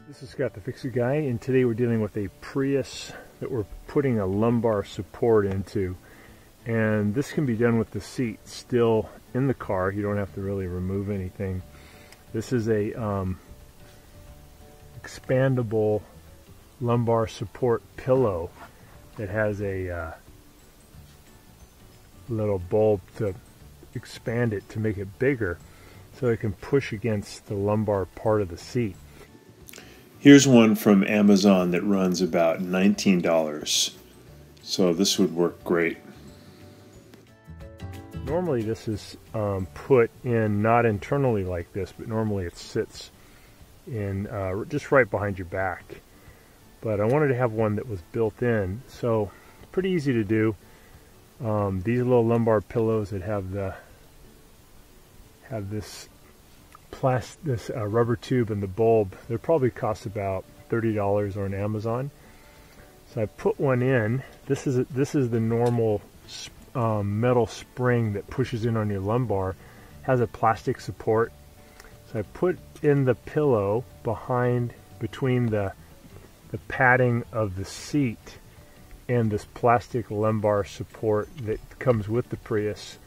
This is Scott the Fix-It Guy, and today we're dealing with a Prius that we're putting a lumbar support into. And this can be done with the seat still in the car. You don't have to really remove anything. This is a expandable lumbar support pillow that has a little bulb to expand it to make it bigger so it can push against the lumbar part of the seat. Here's one from Amazon that runs about $19. So this would work great. Normally this is put in not internally like this, but normally it sits in just right behind your back. But I wanted to have one that was built in, so pretty easy to do. These little lumbar pillows that have this rubber tube and the bulb, they probably cost about $30 on Amazon. So I put one in. This is the normal metal spring that pushes in on your lumbar. Has a plastic support. So I put in the pillow between the padding of the seat and this plastic lumbar support that comes with the Prius.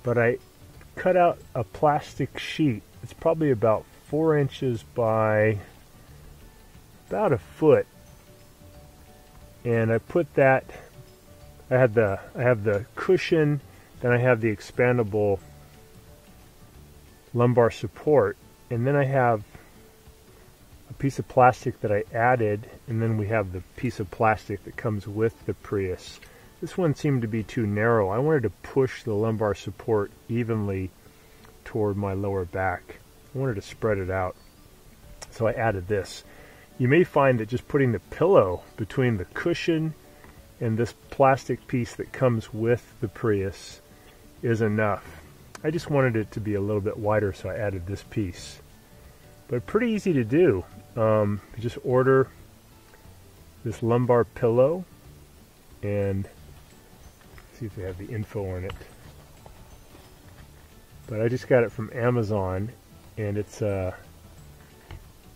But I cut out a plastic sheet. It's probably about 4 inches by about a foot, and I put that. I have the cushion, then I have the expandable lumbar support, and then I have a piece of plastic that I added, and then we have the piece of plastic that comes with the Prius. This one seemed to be too narrow. I wanted to push the lumbar support evenly toward my lower back. I wanted to spread it out, so I added this. You may find that just putting the pillow between the cushion and this plastic piece that comes with the Prius is enough. I just wanted it to be a little bit wider, so I added this piece. But pretty easy to do. You just order this lumbar pillow, and see if they have the info on it. But I just got it from Amazon, and it's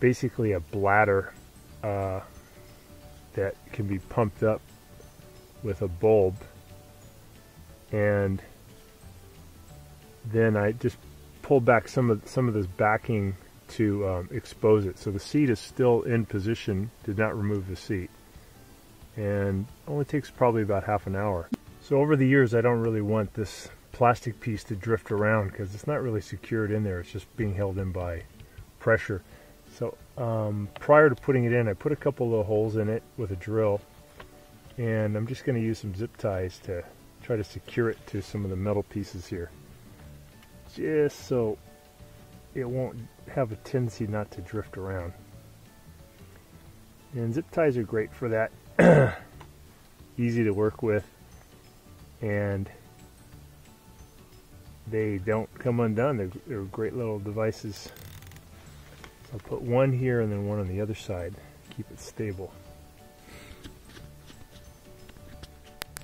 basically a bladder that can be pumped up with a bulb, and then I just pulled back some of this backing to expose it. So the seat is still in position. Did not remove the seat, and only takes probably about half an hour. So over the years, I don't really want this plastic piece to drift around because it's not really secured in there. It's just being held in by pressure. So prior to putting it in, I put a couple little holes in it with a drill, and I'm just going to use some zip ties to try to secure it to some of the metal pieces here, just so it won't have a tendency not to drift around. And zip ties are great for that. Easy to work with, and they don't come undone. They're great little devices. So I'll put one here and then one on the other side. Keep it stable.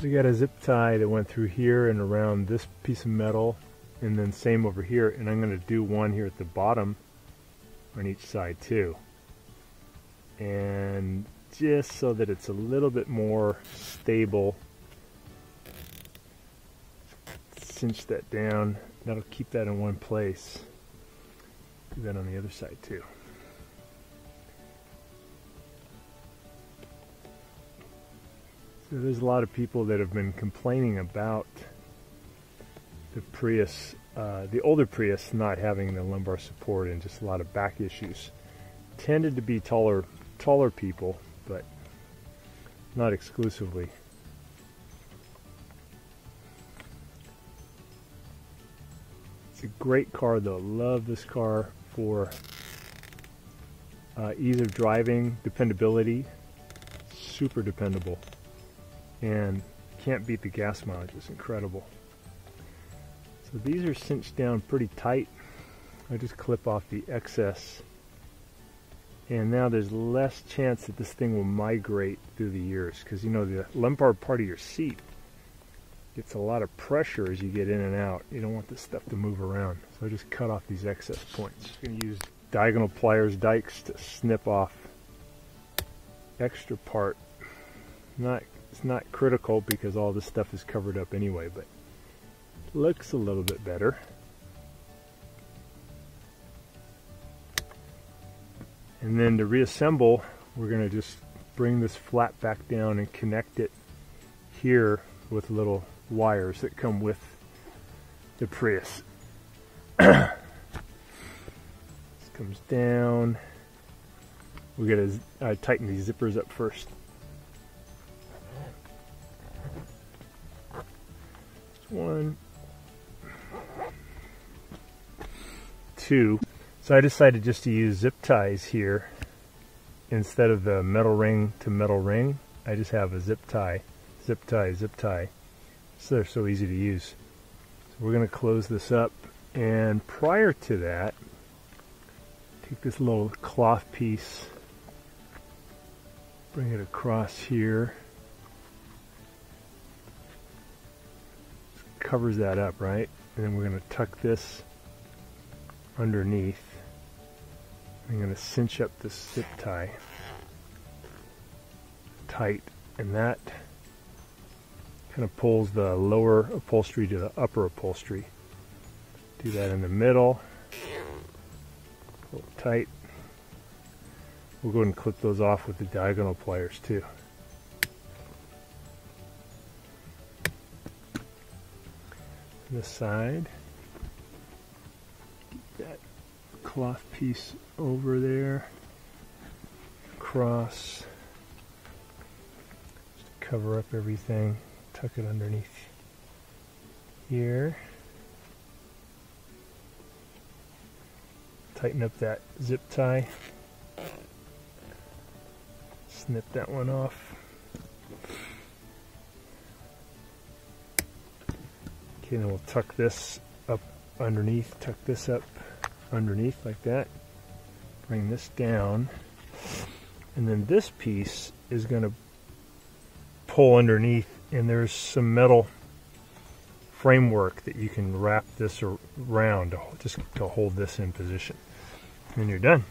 We got a zip tie that went through here and around this piece of metal, and then same over here. And I'm going to do one here at the bottom on each side too. And just so that it's a little bit more stable, cinch that down. That'll keep that in one place. Do that on the other side too. So there's a lot of people that have been complaining about the Prius, the older Prius, not having the lumbar support and just a lot of back issues. Tended to be taller people, but not exclusively. It's a great car though. Love this car for ease of driving, dependability, super dependable, and can't beat the gas mileage. It's incredible. So these are cinched down pretty tight. I just clip off the excess, and now there's less chance that this thing will migrate through the years, because you know the lumbar part of your seat gets a lot of pressure as you get in and out. You don't want this stuff to move around. So I just cut off these excess points. I'm going to use diagonal pliers, dikes to snip off extra part. It's not critical because all this stuff is covered up anyway, but looks a little bit better. And then to reassemble, we're going to just bring this flat back down and connect it here with little wires that come with the Prius. This comes down. We got to tighten these zippers up first. One, two. So I decided just to use zip ties here instead of the metal ring to metal ring. I just have a zip tie, zip tie, zip tie. So they're so easy to use. So we're going to close this up, and prior to that, take this little cloth piece, bring it across here. Covers that up, right? And then we're going to tuck this underneath. I'm going to cinch up this zip tie tight, and that kind of pulls the lower upholstery to the upper upholstery. Do that in the middle. Pull it tight. We'll go ahead and clip those off with the diagonal pliers too. This side, get that cloth piece over there, across, just to cover up everything, tuck it underneath here, tighten up that zip tie, snip that one off. Okay, then we'll tuck this up underneath, tuck this up underneath like that. Bring this down. And then this piece is going to pull underneath, and there's some metal framework that you can wrap this around just to hold this in position. And you're done.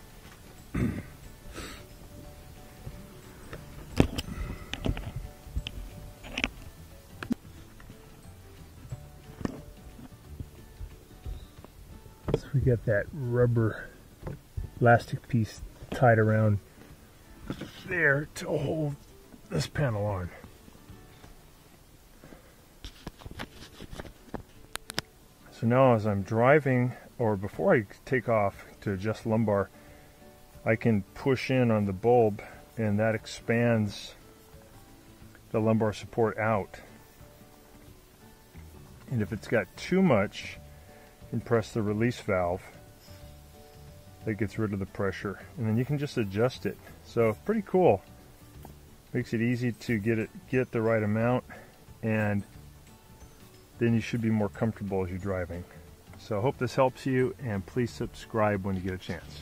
We got that rubber elastic piece tied around there to hold this panel on. So now as I'm driving, or before I take off to adjust lumbar, I can push in on the bulb, and that expands the lumbar support out. And if it's got too much, and press the release valve that gets rid of the pressure, and then you can just adjust it. So pretty cool. Makes it easy to get the right amount, and then you should be more comfortable as you're driving. So I hope this helps you, and please subscribe when you get a chance.